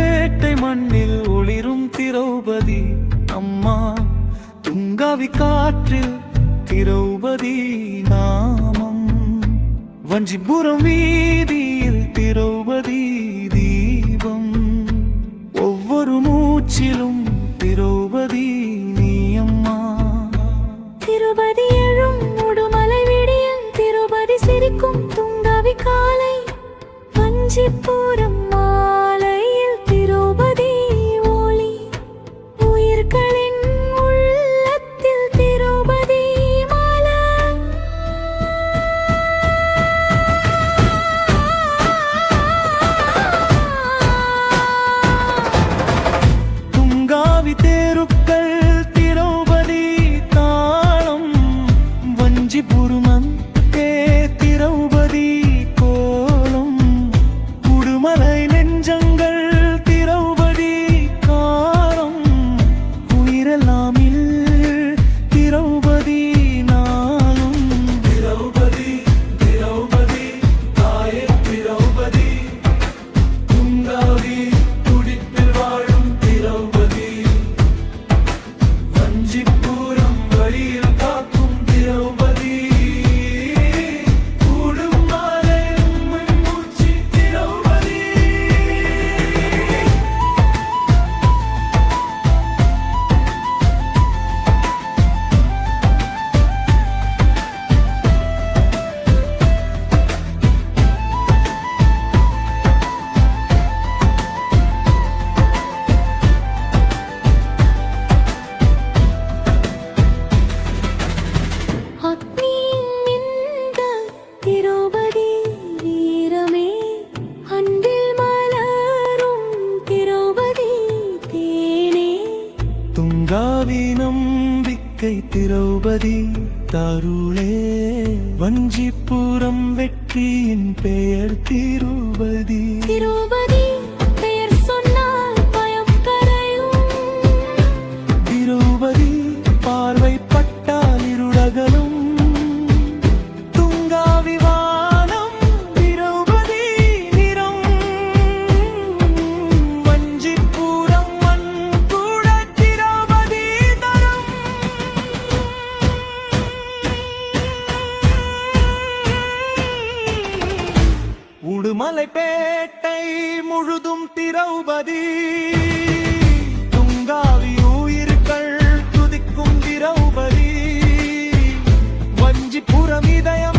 பேட்டை மண்ணில் ஒளிரும் திரௌபதி அம்மா. துங்காவி காற்றில் திரௌபதி நாமம். வஞ்சிபுரம் வீதியில் திரௌபதி தீபம். ஒவ்வொரு மூச்சிலும் திரௌபதி நீ அம்மா. திருப்பதி எழும் உடுமலை விடியல் திருப்பதி சிரிக்கும் துங்காவி காலை. வஞ்சிபுரம் மாலையில் திரௌபதி ஒளி. உயிர்களின் உள்ளத்தில் திரௌபதி மாலை. துங்காவி தேருக்கள் திரௌபதி தாளம். வஞ்சிபுரம் திரௌபதி கோலம். உடுமலை நெஞ்சங்கள் திரௌபதி காரம். உயிரெல்லாம் திரௌபதி நாளும். திரௌபதி திரௌபதி தாயே திரௌபதி. துங்காவி துடிப்பில் வாழும் திரௌபதி. வஞ்சிபுரம் வழியில் காக்கும் திரௌபதி. உடுமலை மூச்சு திரௌபதி. அக்னியில் நின்ற திரௌபதி வீரமே. அன்பில் மலரும் திரௌபதி தேனே. துங்காவி நம்பிக்கை திரௌபதி தருளே. வஞ்சிபுரம் வெற்றியின் பெயர் திரௌபதி. திரௌபதி பெயர் சொன்னால் பயம் கரையும். திரௌபதி பார்வைப்பட்டால் இருளகலும். துங்காவி வானம் திரௌபதி நிறம். வஞ்சிபுரம் மண் கூட திரௌபதி தரம். உடுமலை பேட்டை முழுதும் திரௌபதி. துங்காவி உயிர்கள் துதிக்கும் திரௌபதி. வஞ்சிபுரம் இதயம்